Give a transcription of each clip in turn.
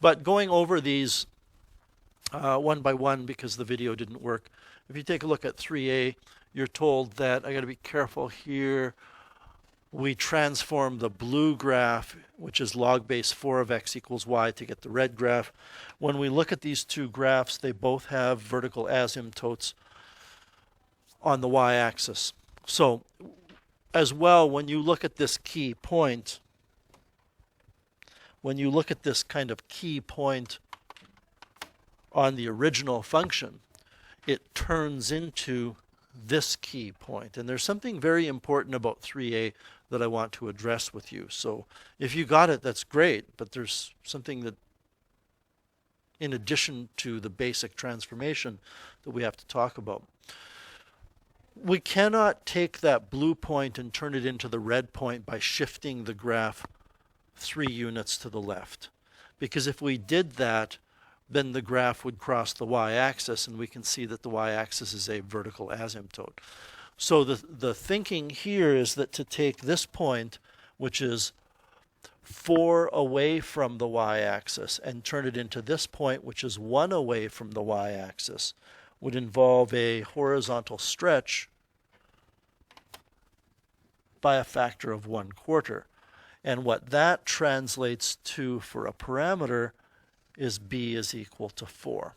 But going over these one by one because the video didn't work, if you take a look at 3a, you're told that I got to be careful here. We transform the blue graph, which is log base 4 of x equals y, to get the red graph. When we look at these two graphs, they both have vertical asymptotes on the y-axis. So as well, when you look at this key point, when you look at this kind of key point on the original function, it turns into this key point. And there's something very important about 3a that I want to address with you. So if you got it, that's great, but there's something that, in addition to the basic transformation, that we have to talk about. We cannot take that blue point and turn it into the red point by shifting the graph 3 units to the left. Because if we did that, then the graph would cross the y-axis, and we can see that the y-axis is a vertical asymptote. So the thinking here is that to take this point, which is 4 away from the y-axis, and turn it into this point, which is 1 away from the y-axis, would involve a horizontal stretch by a factor of 1/4. And what that translates to for a parameter is b is equal to 4.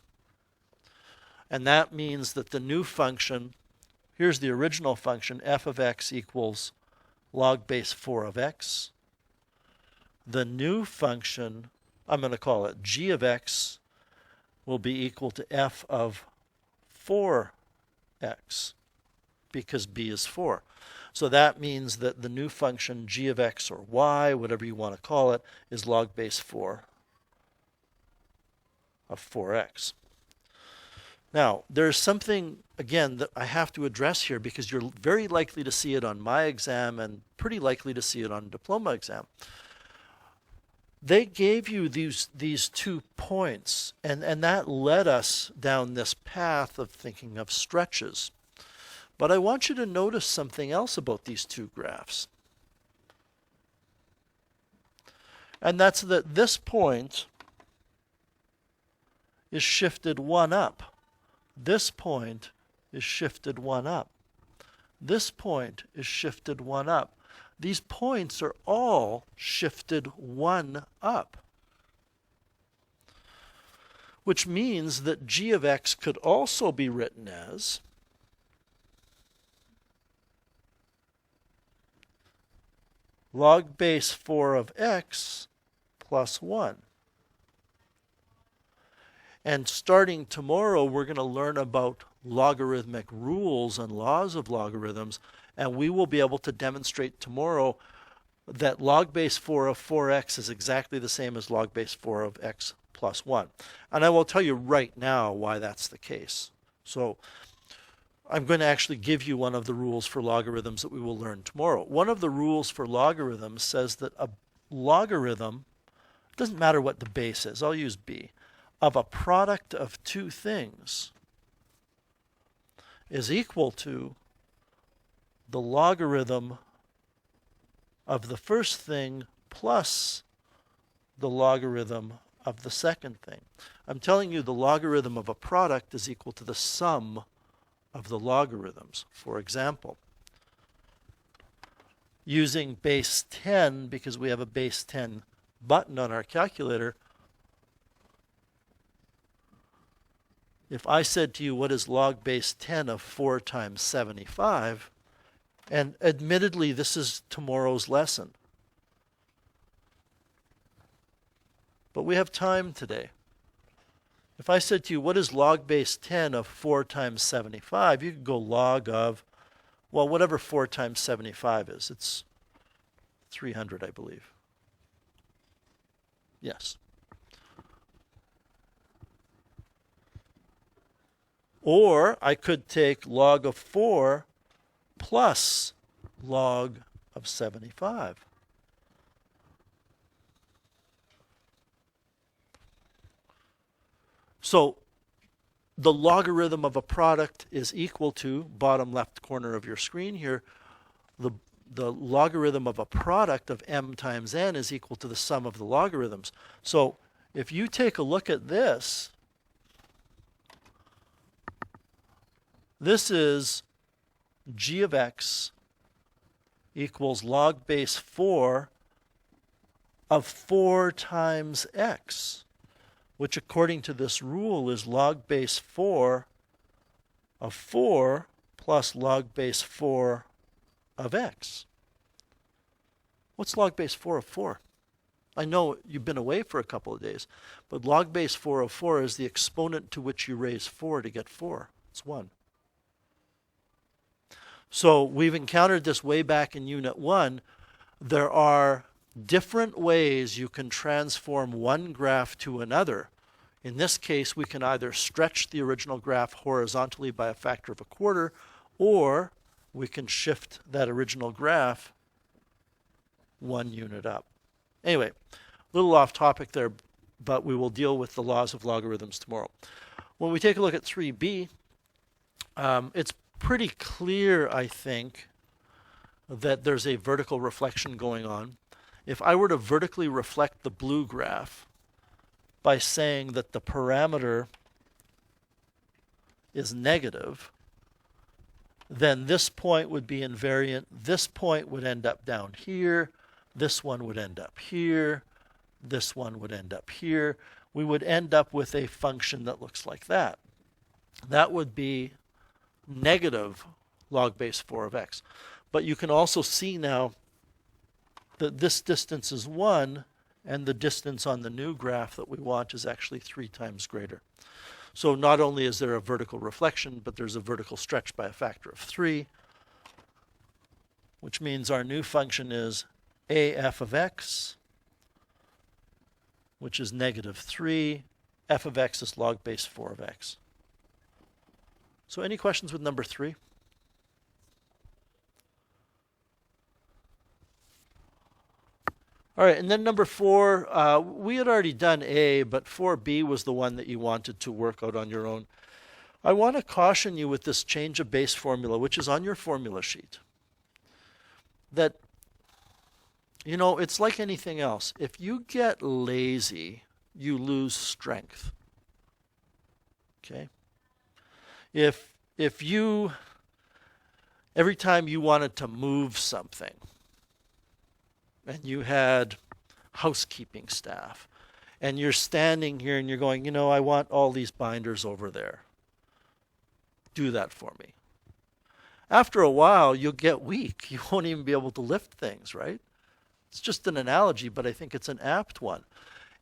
And that means that the new function, here's the original function, f of x equals log base 4 of x. The new function, I'm going to call it g of x, will be equal to f of 4x, because b is 4. So that means that the new function g of x, or y, whatever you want to call it, is log base 4 of 4x. Now, there's something, again, that I have to address here, because you're very likely to see it on my exam and pretty likely to see it on a diploma exam. They gave you these 2 points, and that led us down this path of thinking of stretches. But I want you to notice something else about these 2 graphs. And that's that this point is shifted 1 up. This point is shifted 1 up. This point is shifted 1 up. These points are all shifted 1 up. Which means that g of x could also be written as log base 4 of x plus 1. And starting tomorrow, we're going to learn about logarithmic rules and laws of logarithms, and we will be able to demonstrate tomorrow that log base 4 of 4x is exactly the same as log base 4 of x plus 1. And I will tell you right now why that's the case. So I'm going to actually give you one of the rules for logarithms that we will learn tomorrow. One of the rules for logarithms says that a logarithm, it doesn't matter what the base is, I'll use b, of a product of 2 things is equal to the logarithm of the first thing plus the logarithm of the second thing. I'm telling you the logarithm of a product is equal to the sum of the logarithms. For example, using base 10, because we have a base 10 button on our calculator, if I said to you, what is log base 10 of 4 times 75, and admittedly this is tomorrow's lesson, but we have time today. If I said to you, what is log base 10 of 4 times 75, you could go log of, well, whatever 4 times 75 is. It's 300, I believe. Yes. Or I could take log of 4 plus log of 75. So the logarithm of a product is equal to, bottom left corner of your screen here, the logarithm of a product of m times n is equal to the sum of the logarithms. So if you take a look at this, this is g of x equals log base 4 of 4 times x, which according to this rule is log base 4 of 4 plus log base 4 of x. What's log base 4 of 4? I know you've been away for a couple of days, but log base 4 of 4 is the exponent to which you raise 4 to get 4. It's 1. So we've encountered this way back in Unit 1. There are different ways you can transform one graph to another. In this case, we can either stretch the original graph horizontally by a factor of a quarter, or we can shift that original graph 1 unit up. Anyway, a little off topic there, but we will deal with the laws of logarithms tomorrow. When we take a look at 3b, it's pretty clear, I think, that there's a vertical reflection going on. If I were to vertically reflect the blue graph by saying that the parameter is negative, then this point would be invariant. This point would end up down here. This one would end up here. This one would end up here. We would end up with a function that looks like that. That would be negative log base 4 of x. But you can also see now that this distance is 1, and the distance on the new graph that we want is actually 3 times greater. So not only is there a vertical reflection, but there's a vertical stretch by a factor of 3, which means our new function is af of x, which is negative 3. F of x is log base 4 of x. So any questions with number 3? All right, and then number 4, we had already done A, but 4b was the one that you wanted to work out on your own. I want to caution you with this change of base formula, which is on your formula sheet, that, you know, it's like anything else. If you get lazy, you lose strength. Okay? If you, every time you wanted to move something, and you had housekeeping staff, and you're standing here and you're going, you know, I want all these binders over there. Do that for me. After a while, you'll get weak. You won't even be able to lift things, right? It's just an analogy, but I think it's an apt one.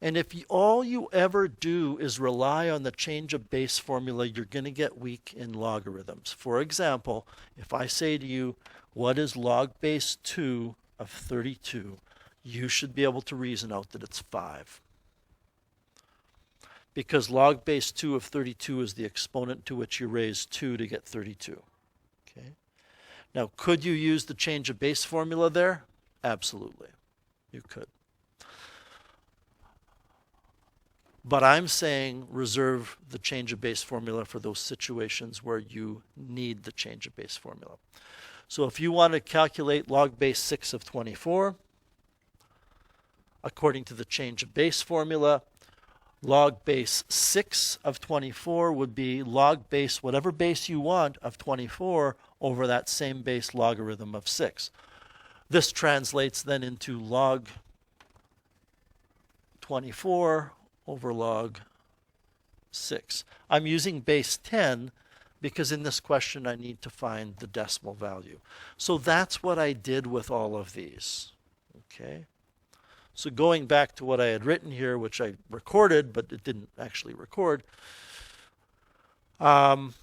And if all you ever do is rely on the change of base formula, you're going to get weak in logarithms. For example, if I say to you, what is log base 2 of 32, you should be able to reason out that it's 5. Because log base 2 of 32 is the exponent to which you raise 2 to get 32. Okay. Now, could you use the change of base formula there? Absolutely. You could. But I'm saying reserve the change of base formula for those situations where you need the change of base formula. So if you want to calculate log base 6 of 24, according to the change of base formula, log base 6 of 24 would be log base, whatever base you want, of 24 over that same base logarithm of 6. This translates then into log 24 over log 6. I'm using base 10 because in this question I need to find the decimal value. So that's what I did with all of these. Okay. So going back to what I had written here, which I recorded, but it didn't actually record. Looks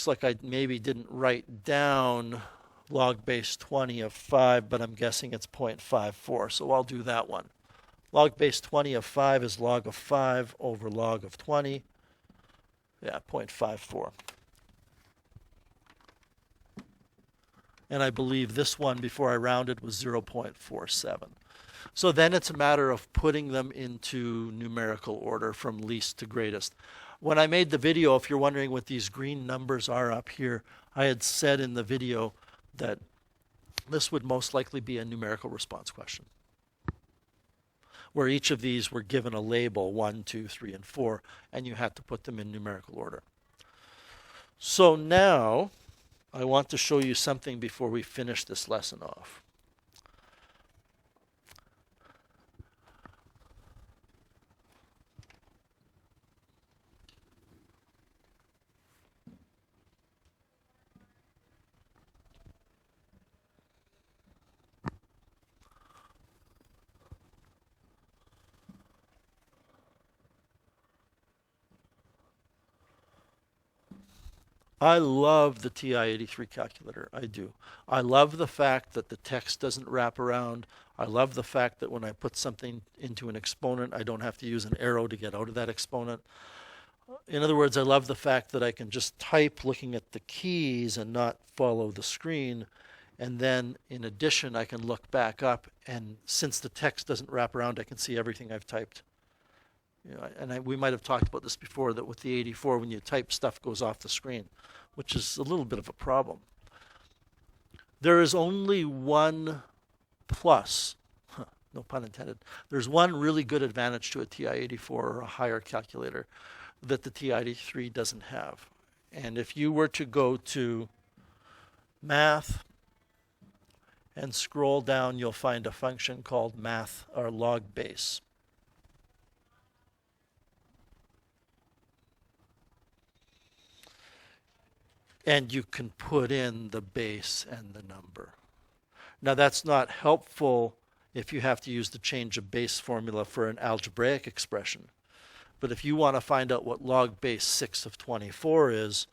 like I maybe didn't write down log base 20 of 5, but I'm guessing it's 0.54, so I'll do that one. Log base 20 of 5 is log of 5 over log of 20. Yeah, 0.54. And I believe this one, before I rounded, was 0.47. So then it's a matter of putting them into numerical order from least to greatest. When I made the video, if you're wondering what these green numbers are up here, I had said in the video that this would most likely be a numerical response question. where each of these were given a label, 1, 2, 3, and 4, and you had to put them in numerical order. So now I want to show you something before we finish this lesson off. I love the TI-83 calculator. I do. I love the fact that the text doesn't wrap around. I love the fact that when I put something into an exponent, I don't have to use an arrow to get out of that exponent. In other words, I love the fact that I can just type looking at the keys and not follow the screen. And then in addition, I can look back up, and since the text doesn't wrap around, I can see everything I've typed. You know, and we might have talked about this before, that with the 84, when you type, stuff goes off the screen, which is a little bit of a problem. There is only one plus, no pun intended, there's one really good advantage to a TI-84 or a higher calculator that the TI-83 doesn't have. And if you were to go to Math and scroll down, you'll find a function called math or log base. And you can put in the base and the number. Now that's not helpful if you have to use the change of base formula for an algebraic expression. But if you want to find out what log base 6 of 24 is,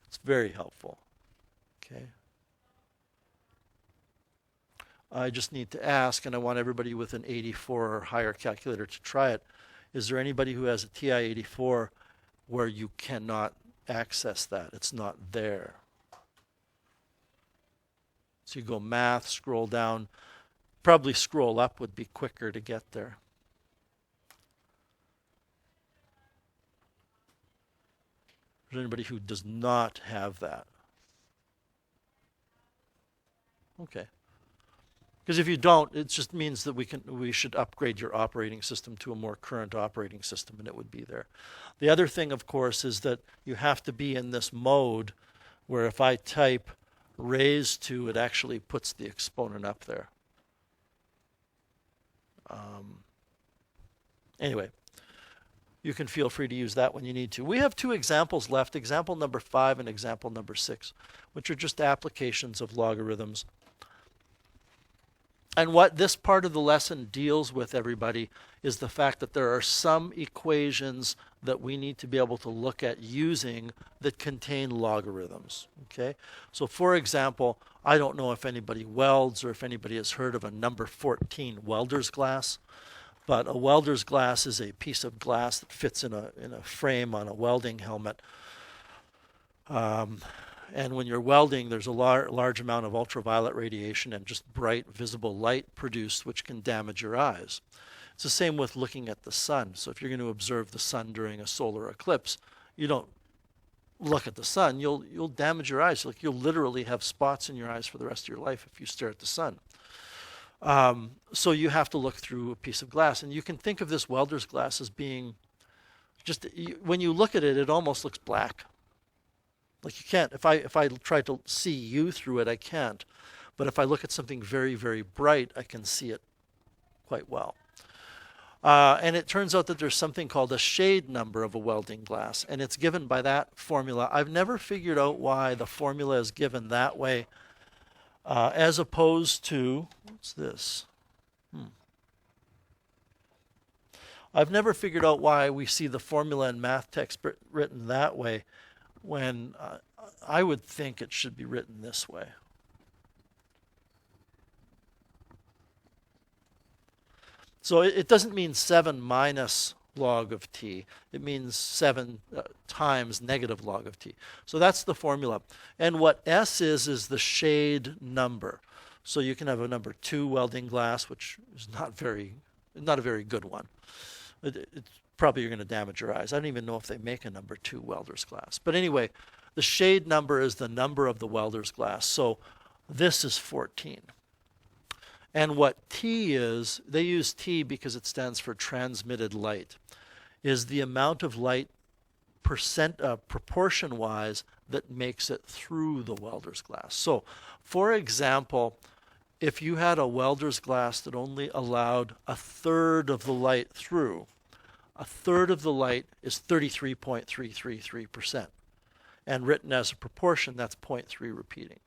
it's very helpful. Okay. I just need to ask, and I want everybody with an 84 or higher calculator to try it. Is there anybody who has a TI-84 where you cannot access that? It's not there. So you go math, scroll down. Probably scroll up would be quicker to get there. Is there anybody who does not have that? Okay. Because if you don't, it just means that we should upgrade your operating system to a more current operating system, and it would be there. The other thing, of course, is that you have to be in this mode where if I type raised to, it actually puts the exponent up there. Anyway, you can feel free to use that when you need to. We have two examples left, example number 5 and example number 6, which are just applications of logarithms. And what this part of the lesson deals with, everybody, is the fact that there are some equations that we need to be able to look at using that contain logarithms. Okay? So for example, I don't know if anybody welds or if anybody has heard of a number 14 welder's glass, but a welder's glass is a piece of glass that fits in a frame on a welding helmet. And when you're welding, there's a large amount of ultraviolet radiation and just bright visible light produced, which can damage your eyes. It's the same with looking at the sun. So if you're going to observe the sun during a solar eclipse, you don't look at the sun. You'll damage your eyes. Like you'll literally have spots in your eyes for the rest of your life if you stare at the sun. So you have to look through a piece of glass. And you can think of this welder's glass as being just, when you look at it, it almost looks black. Like you can't, if I try to see you through it, I can't. But if I look at something very, very bright, I can see it quite well. And it turns out that there's something called a shade number of a welding glass, and it's given by that formula. I've never figured out why the formula is given that way, as opposed to, what's this? I've never figured out why we see the formula in math text written that way, when I would think it should be written this way. So it doesn't mean 7 minus log of t. It means 7 times negative log of t. So that's the formula. And what S is the shade number. So you can have a number 2 welding glass, which is not a very good one. It's probably you're going to damage your eyes. I don't even know if they make a number 2 welder's glass. But anyway, the shade number is the number of the welder's glass. So this is 14. And what T is, they use T because it stands for transmitted light, is the amount of light proportion-wise that makes it through the welder's glass. So, for example, if you had a welder's glass that only allowed a third of the light through, a third of the light is 33.333%. And written as a proportion, that's 0.3 repeating.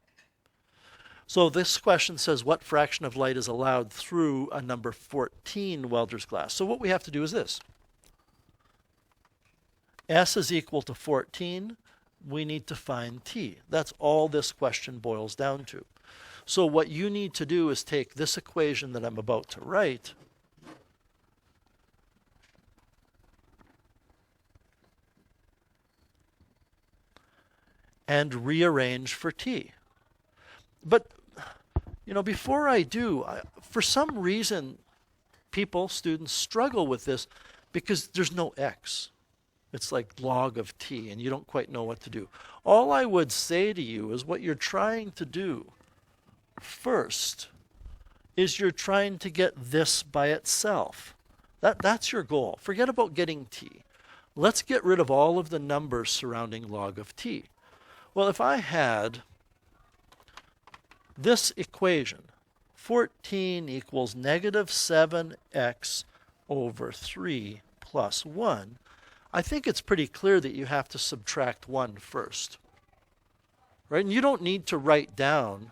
So this question says, what fraction of light is allowed through a number 14 welder's glass? So what we have to do is this. S is equal to 14. We need to find T. That's all this question boils down to. So what you need to do is take this equation that I'm about to write and rearrange for T. But, you know, before I do, for some reason, students struggle with this because there's no X. It's like log of T, and you don't quite know what to do. All I would say to you is what you're trying to do first is you're trying to get this by itself. That's your goal. Forget about getting T. Let's get rid of all of the numbers surrounding log of T. Well, if I had this equation, 14 equals negative 7x over 3 plus 1, I think it's pretty clear that you have to subtract 1 first. Right? And you don't need to write down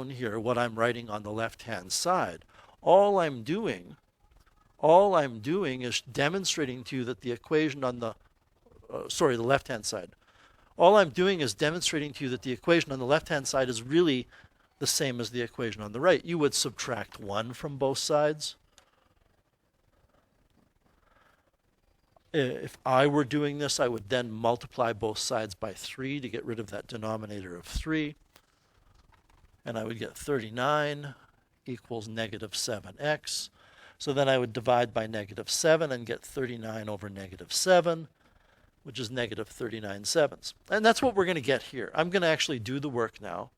here what I'm writing on the left-hand side. All I'm doing is demonstrating to you that the equation on the left-hand side. All I'm doing is demonstrating to you that the equation on the left-hand side is really the same as the equation on the right. You would subtract 1 from both sides. If I were doing this, I would then multiply both sides by 3 to get rid of that denominator of 3. And I would get 39 equals negative 7x. So then I would divide by negative 7 and get 39 over negative 7, which is negative 39 sevenths. And that's what we're going to get here. I'm going to actually do the work now.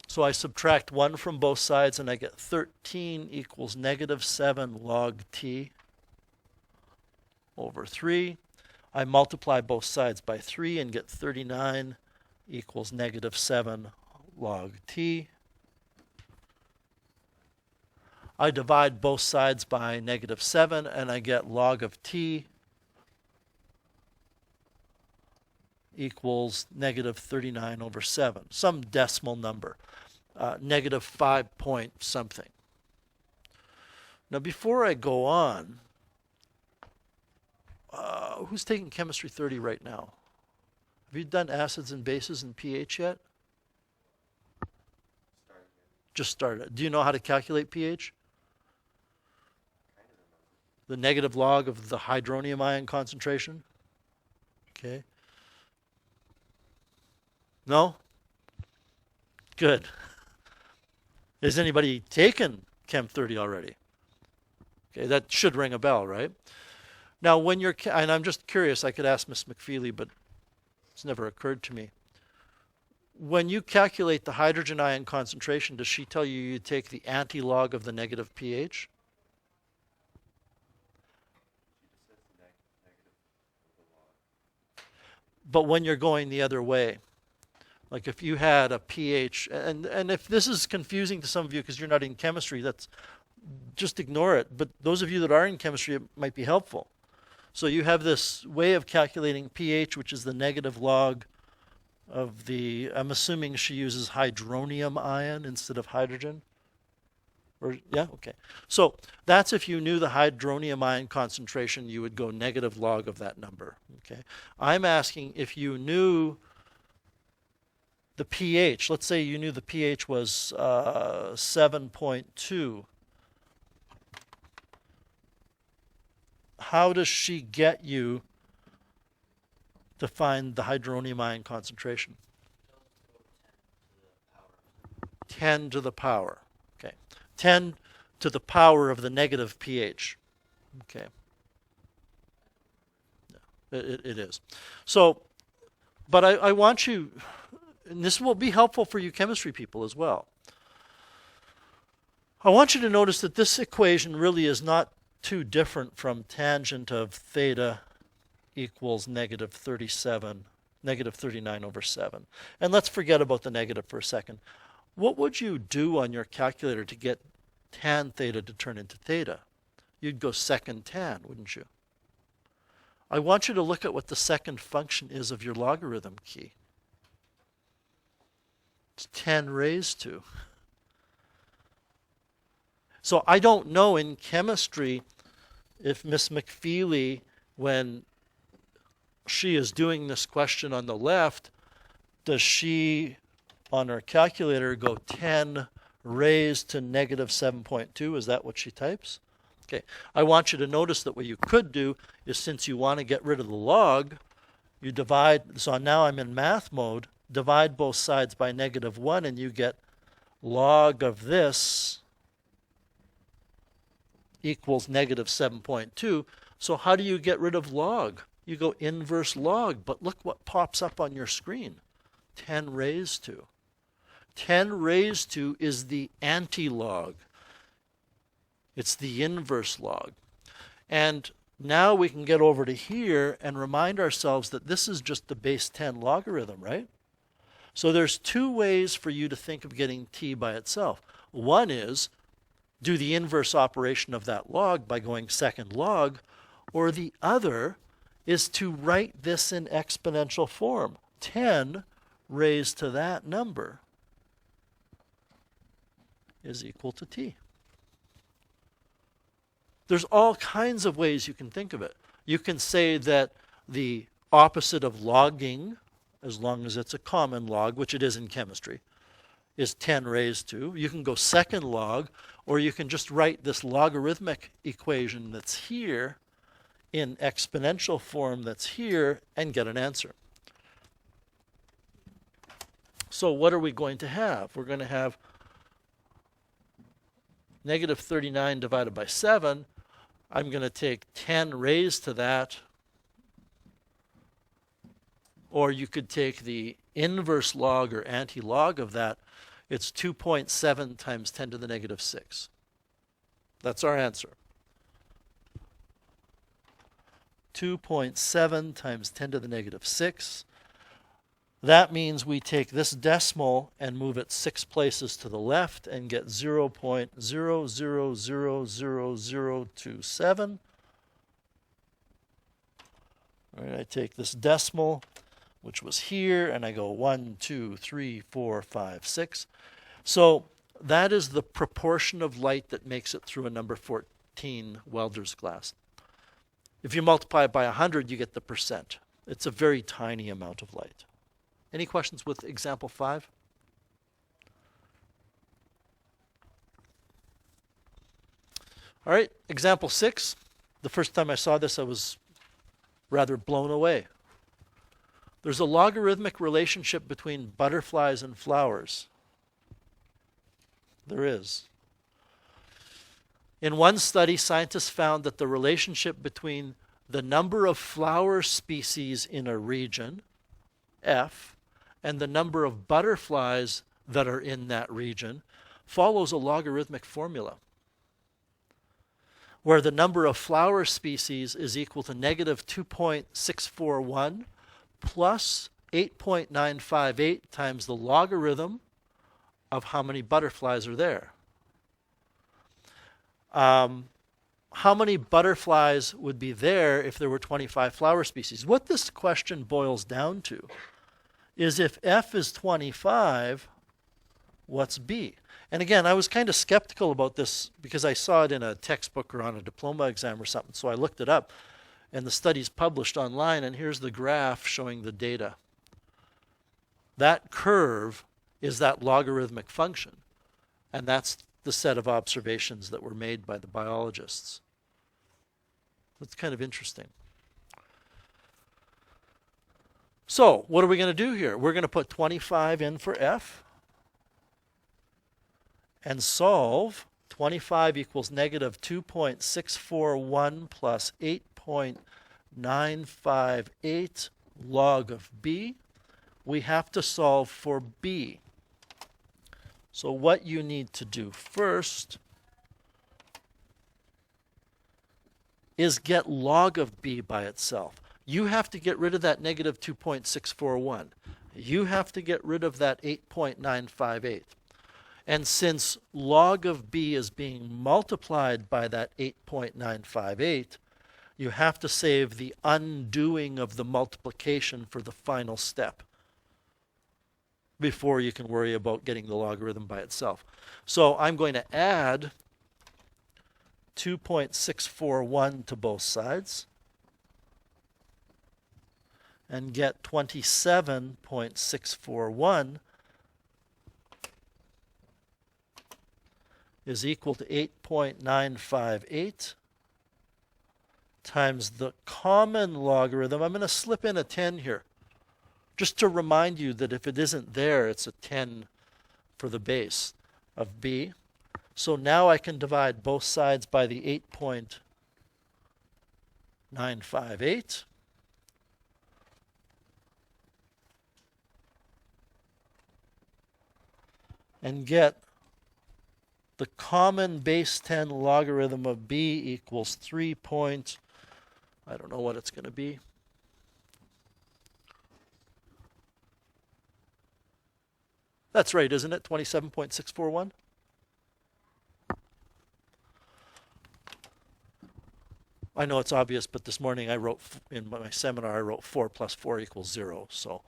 So I subtract 1 from both sides and I get 13 equals negative 7 log T over 3. I multiply both sides by 3 and get 39 equals negative 7 log T. I divide both sides by negative 7 and I get log of T equals negative 39 over 7, some decimal number, negative 5 point something. Now before I go on, who's taking Chemistry 30 right now? Have you done acids and bases and pH yet? Just started. Do you know how to calculate pH? The negative log of the hydronium ion concentration? Okay. No? Good. Has anybody taken Chem 30 already? Okay, that should ring a bell, right? Now, when you're, and I'm just curious, I could ask Miss McFeely, but it's never occurred to me. When you calculate the hydrogen ion concentration, does she tell you you take the anti-log of the negative pH? But when you're going the other way, like if you had a pH, and if this is confusing to some of you because you're not in chemistry, that's just ignore it. But those of you that are in chemistry, it might be helpful. So you have this way of calculating pH, which is the negative log of the, I'm assuming she uses hydronium ion instead of hydrogen. Or, yeah, okay. So that's if you knew the hydronium ion concentration, you would go negative log of that number. Okay. I'm asking if you knew the pH. Let's say you knew the pH was 7.2. How does she get you to find the hydronium ion concentration? 10 to the power. Okay. 10 to the power of the negative pH. Okay. It is. So, but I want you, and this will be helpful for you chemistry people as well. I want you to notice that this equation really is not too different from tangent of theta equals negative 39 over 7. And let's forget about the negative for a second. What would you do on your calculator to get tan theta to turn into theta? You'd go second tan, wouldn't you? I want you to look at what the second function is of your logarithm key. It's 10 raised to. So I don't know in chemistry if Miss McFeely, when she is doing this question on the left, does she, on her calculator, go 10 raised to negative 7.2? Is that what she types? Okay, I want you to notice that what you could do is, since you want to get rid of the log, you divide, so now I'm in math mode, divide both sides by negative 1 and you get log of this equals negative 7.2. So how do you get rid of log? You go inverse log, but look what pops up on your screen. 10 raised to. 10 raised to is the anti-log. It's the inverse log. And now we can get over to here and remind ourselves that this is just the base 10 logarithm, right? So there's two ways for you to think of getting t by itself. One is do the inverse operation of that log by going second log, or the other is to write this in exponential form. 10 raised to that number is equal to t. There's all kinds of ways you can think of it. You can say that the opposite of logging, as long as it's a common log, which it is in chemistry, is 10 raised to. You can go second log, or you can just write this logarithmic equation that's here in exponential form that's here and get an answer. So what are we going to have? We're going to have negative 39 divided by 7. I'm going to take 10 raised to that, or you could take the inverse log or anti-log of that. It's 2.7 times 10 to the negative 6. That's our answer. 2.7 times 10 to the negative 6. That means we take this decimal and move it 6 places to the left and get 0.000027. All right, I take this decimal, which was here, and I go 1, 2, 3, 4, 5, 6. So that is the proportion of light that makes it through a number 14 welder's glass. If you multiply it by 100, you get the percent. It's a very tiny amount of light. Any questions with example 5? All right, example 6. The first time I saw this, I was rather blown away. There's a logarithmic relationship between butterflies and flowers. There is. In one study, scientists found that the relationship between the number of flower species in a region, F, and the number of butterflies that are in that region follows a logarithmic formula, where the number of flower species is equal to negative 2.641 plus 8.958 times the logarithm of how many butterflies are there. How many butterflies would be there if there were 25 flower species? What this question boils down to is, if F is 25, what's B? And again, I was kind of skeptical about this because I saw it in a textbook or on a diploma exam or something, so I looked it up, and the study's published online, and here's the graph showing the data. That curve is that logarithmic function, and that's the set of observations that were made by the biologists. That's kind of interesting. So what are we going to do here? We're going to put 25 in for F and solve. 25 equals negative 2.641 plus 8.958 958 log of b. We have to solve for b. So what you need to do first is get log of b by itself. You have to get rid of that negative 2.641. You have to get rid of that 8.958. And since log of b is being multiplied by that 8.958, you have to save the undoing of the multiplication for the final step before you can worry about getting the logarithm by itself. So I'm going to add 2.641 to both sides and get 27.641 is equal to 8.958 times the common logarithm. I'm going to slip in a 10 here, just to remind you that if it isn't there, it's a 10 for the base of b. So now I can divide both sides by the 8.958. And get the common base 10 logarithm of b equals 3 point, I don't know what it's going to be. That's right, isn't it? 27.641? I know it's obvious, but this morning I wrote, in my seminar, I wrote 4 plus 4 equals 0. So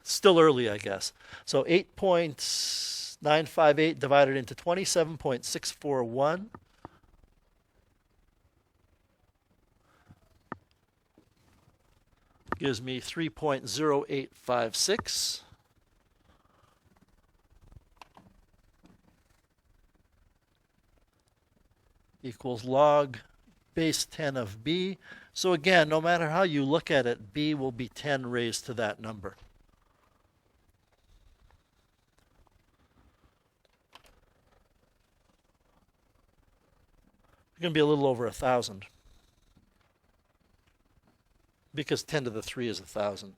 still early, I guess. So 8.958 divided into 27.641 gives me 3.0856. Equals log base 10 of b. So again, no matter how you look at it, b will be 10 raised to that number. It's going to be a little over 1,000. Because 10 to the 3 is 1,000.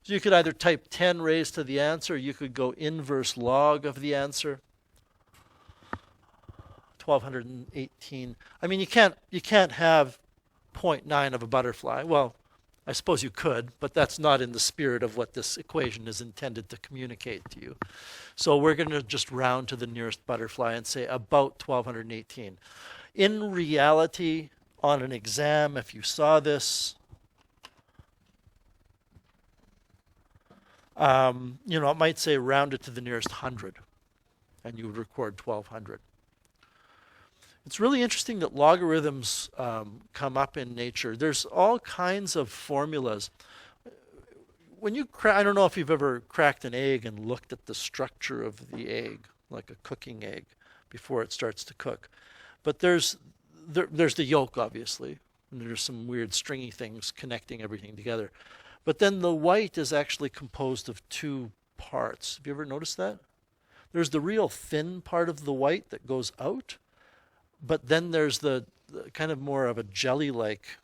So you could either type 10 raised to the answer, or you could go inverse log of the answer. 1,218. I mean, you can't have 0.9 of a butterfly. Well, I suppose you could, but that's not in the spirit of what this equation is intended to communicate to you. So we're going to just round to the nearest butterfly and say about 1,218. In reality, on an exam, if you saw this, it might say round it to the nearest 100, and you would record 1,200. It's really interesting that logarithms come up in nature. There's all kinds of formulas. When you I don't know if you've ever cracked an egg and looked at the structure of the egg, like a cooking egg, before it starts to cook. But there's the yolk, obviously, and there's some weird stringy things connecting everything together. But then the white is actually composed of two parts. Have you ever noticed that? There's the real thin part of the white that goes out, but then there's the kind of more of a jelly-like.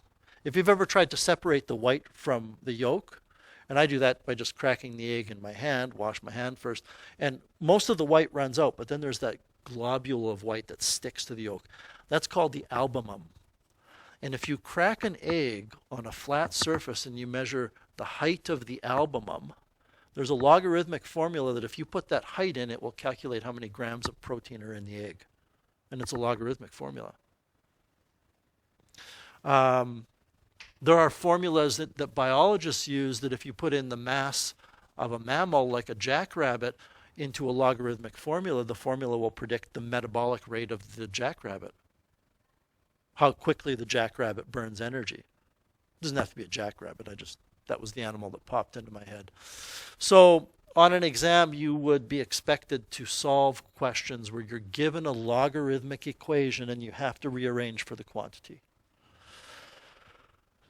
If you've ever tried to separate the white from the yolk, and I do that by just cracking the egg in my hand, wash my hand first, and most of the white runs out, but then there's that globule of white that sticks to the yolk. That's called the albumum. And if you crack an egg on a flat surface and you measure the height of the albumum, there's a logarithmic formula that if you put that height in, it will calculate how many grams of protein are in the egg. And it's a logarithmic formula. There are formulas that biologists use that if you put in the mass of a mammal like a jackrabbit into a logarithmic formula, the formula will predict the metabolic rate of the jackrabbit. How quickly the jackrabbit burns energy. It doesn't have to be a jackrabbit. That was the animal that popped into my head. So on an exam, you would be expected to solve questions where you're given a logarithmic equation and you have to rearrange for the quantity.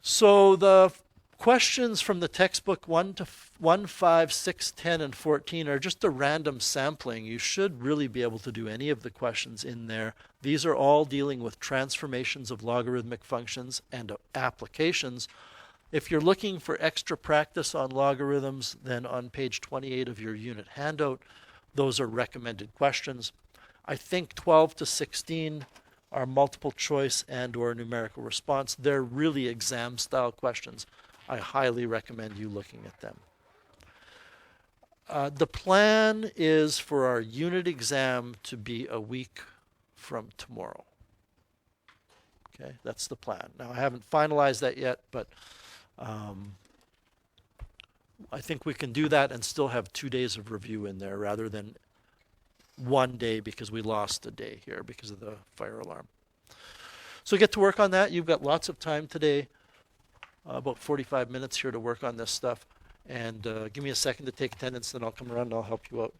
So the questions from the textbook 1 to 1, 5, 6, 10, and 14 are just a random sampling. You should really be able to do any of the questions in there. These are all dealing with transformations of logarithmic functions and applications. If you're looking for extra practice on logarithms, then on page 28 of your unit handout, those are recommended questions. I think 12 to 16 are multiple choice and or numerical response. They're really exam style questions. I highly recommend you looking at them. The plan is for our unit exam to be a week from tomorrow. Okay, that's the plan. Now, I haven't finalized that yet, but I think we can do that and still have 2 days of review in there rather than 1 day, because we lost a day here because of the fire alarm. So get to work on that. You've got lots of time today, about 45 minutes here to work on this stuff. And give me a second to take attendance, then I'll come around and I'll help you out.